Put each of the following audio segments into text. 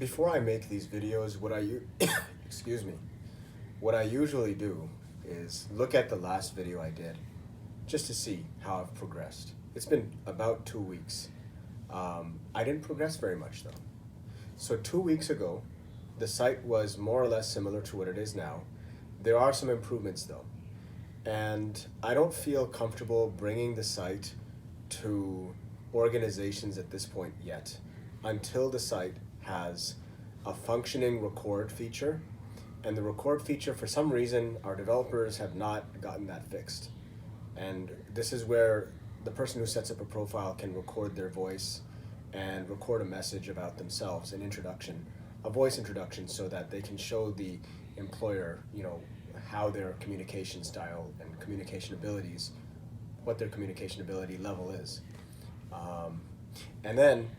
Before I make these videos, excuse me, what I usually do is look at the last video I did just to see how I've progressed. It's been about 2 weeks. I didn't progress very much though. So 2 weeks ago, the site was more or less similar to what it is now. There are some improvements though. And I don't feel comfortable bringing the site to organizations at this point yet until the site has a functioning record feature. And the record feature, for some reason, our developers have not gotten that fixed. And this is where the person who sets up a profile can record their voice and record a message about themselves, an introduction, a voice introduction, so that they can show the employer, how their communication style and communication abilities, what their communication ability level is. And then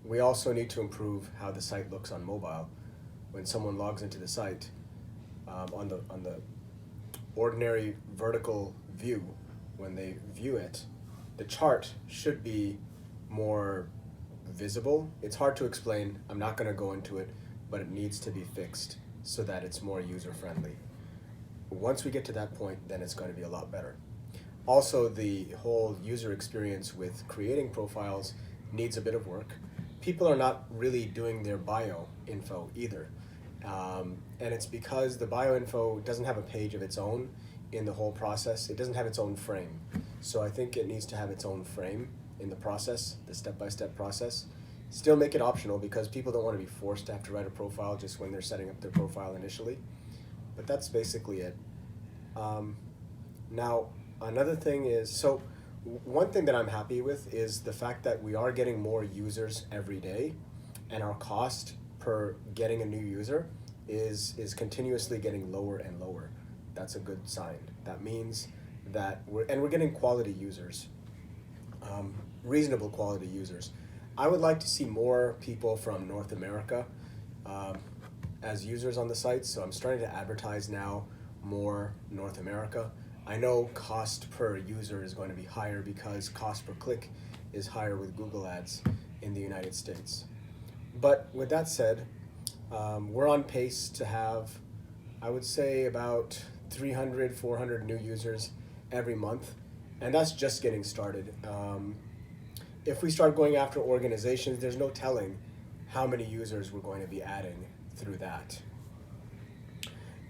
we also need to improve how the site looks on mobile. When someone logs into the site, on the ordinary vertical view, when they view it, the chart should be more visible. It's hard to explain. I'm not going to go into it, but it needs to be fixed so that it's more user-friendly. Once we get to that point, then it's going to be a lot better. Also, the whole user experience with creating profiles needs a bit of work. People are not really doing their bio info either. And it's because the bio info doesn't have a page of its own in the whole process. It doesn't have its own frame. So I think it needs to have its own frame in the process, the step-by-step process. Still make it optional because people don't want to be forced to have to write a profile just when they're setting up their profile initially. But that's basically it. Now, another thing is, so one thing that I'm happy with is the fact that we are getting more users every day, and our cost per getting a new user is continuously getting lower and lower. That's a good sign. That means that we're getting quality users, reasonable quality users. I would like to see more people from North America as users on the site, so I'm starting to advertise now more North America. I know cost per user is going to be higher because cost per click is higher with Google Ads in the United States. But with that said, we're on pace to have, I would say, about 300, 400 new users every month, and that's just getting started. If we start going after organizations, there's no telling how many users we're going to be adding through that.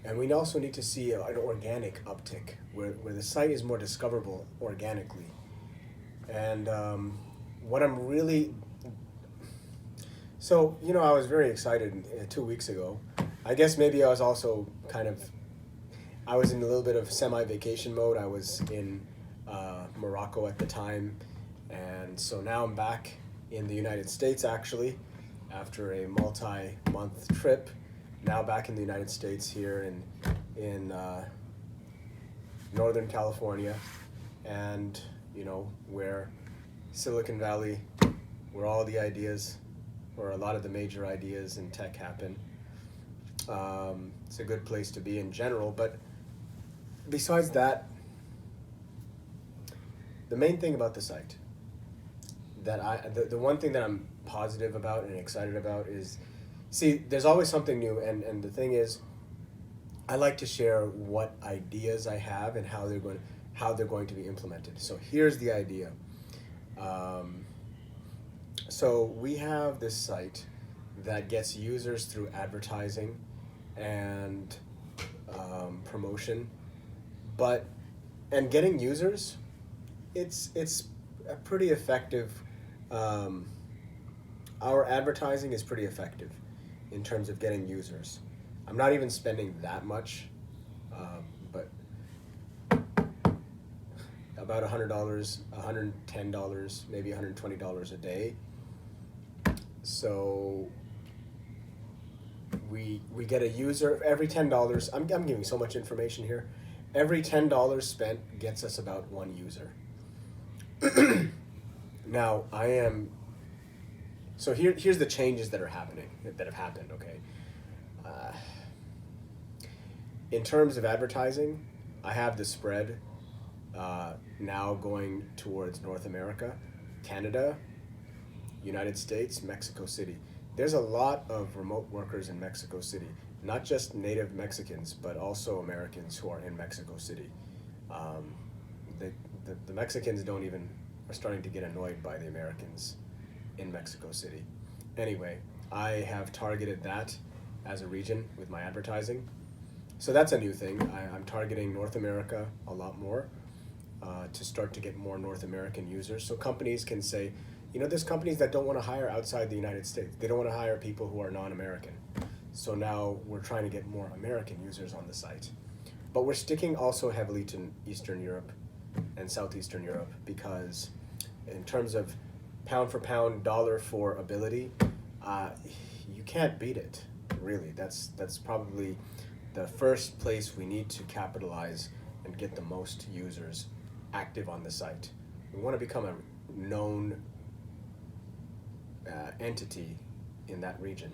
And we also need to see an organic uptick where the site is more discoverable organically. And what I'm really, so, I was very excited 2 weeks ago. I guess maybe I was also I was in a little bit of semi-vacation mode. I was in Morocco at the time. And so now I'm back in the United States, actually, after a multi-month trip. Now back in the United States here in Northern California, and where Silicon Valley, where all the ideas, or a lot of the major ideas in tech happen. It's a good place to be in general, but besides that, the main thing about the site, the one thing that I'm positive about and excited about is, see, there's always something new, and the thing is, I like to share what ideas I have and how they're going to be implemented. So here's the idea. So we have this site that gets users through advertising and promotion, and getting users, it's a pretty effective. Our advertising is pretty effective in terms of getting users. I'm not even spending that much, but about $100, $110, maybe $120 a day. So we get a user every $10. I'm giving so much information here. Every $10 spent gets us about one user. Now so here's the changes that have happened, okay? In terms of advertising, I have the spread now going towards North America, Canada, United States, Mexico City. there's a lot of remote workers in Mexico City, not just native Mexicans, but also Americans who are in Mexico City. Um, the Mexicans are starting to get annoyed by the Americans in Mexico City. Anyway, I have targeted that as a region with my advertising. So that's a new thing. I'm targeting North America a lot more to start to get more North American users. So companies can say, there's companies that don't want to hire outside the United States. They don't want to hire people who are non-American. So now we're trying to get more American users on the site. But we're sticking also heavily to Eastern Europe and Southeastern Europe because in terms of pound for pound, dollar for ability, you can't beat it, really. That's probably the first place we need to capitalize and get the most users active on the site. We want to become a known entity in that region,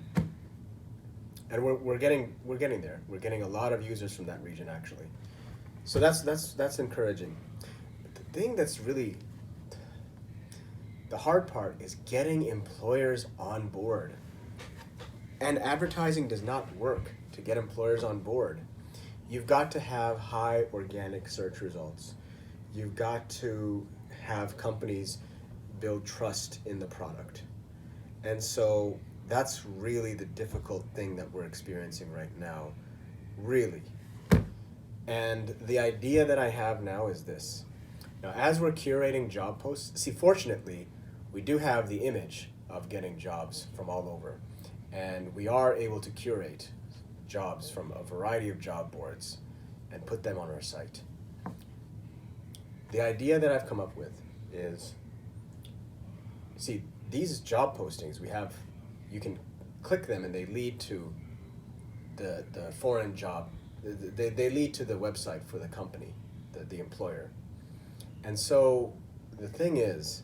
and we're getting there. We're getting a lot of users from that region actually, so that's encouraging. But the thing that's really the hard part is getting employers on board, and advertising does not work to get employers on board. You've got to have high organic search results. You've got to have companies build trust in the product. And so that's really the difficult thing that we're experiencing right now, really. And the idea that I have now is this. Now, as we're curating job posts, fortunately, we do have the image of getting jobs from all over. And we are able to curate jobs from a variety of job boards and put them on our site. The idea that I've come up with is, these job postings you can click them and they lead to the foreign job. They lead to the website for the company, the employer. And so the thing is,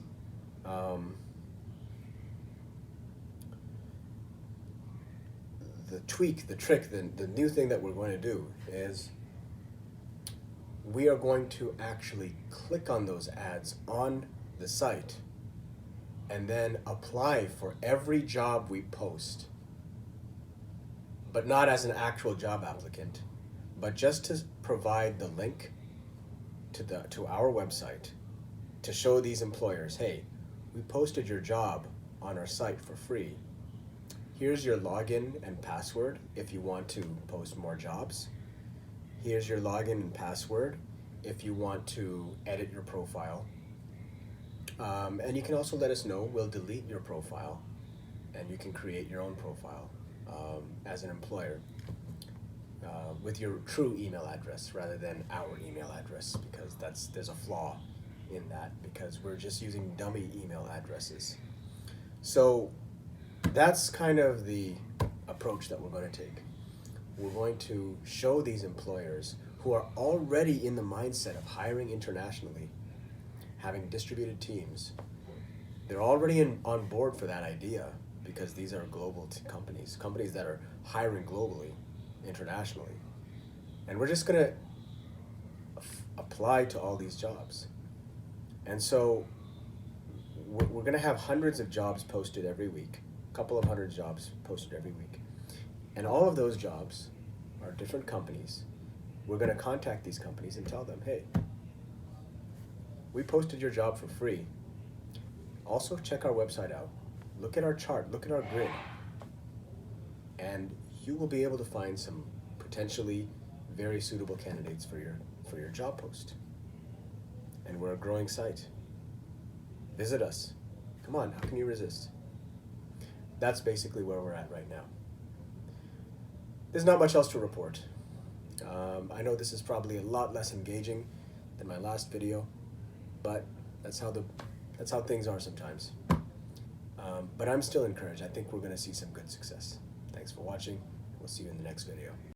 the trick, the new thing that we're going to do is we are going to actually click on those ads on the site and then apply for every job we post, but not as an actual job applicant, but just to provide the link to our website to show these employers, hey, we posted your job on our site for free. Here's your login and password if you want to post more jobs. Here's your login and password if you want to edit your profile. And you can also let us know. We'll delete your profile and you can create your own profile as an employer with your true email address rather than our email address, because there's a flaw in that because we're just using dummy email addresses. So that's kind of the approach that we're going to take. We're going to show these employers who are already in the mindset of hiring internationally, having distributed teams. They're already on board for that idea because these are global companies that are hiring globally, internationally. And we're just going to apply to all these jobs. And so we're going to have hundreds of jobs posted every week, a couple of hundred jobs posted every week. And all of those jobs are different companies. We're going to contact these companies and tell them, hey, we posted your job for free. Also check our website out. Look at our chart, look at our grid. And you will be able to find some potentially very suitable candidates for your job post. And we're a growing site. Visit us. Come on, how can you resist? That's basically where we're at right now. There's not much else to report. I know this is probably a lot less engaging than my last video, but that's how things are sometimes. But I'm still encouraged. I think we're going to see some good success. Thanks for watching. We'll see you in the next video.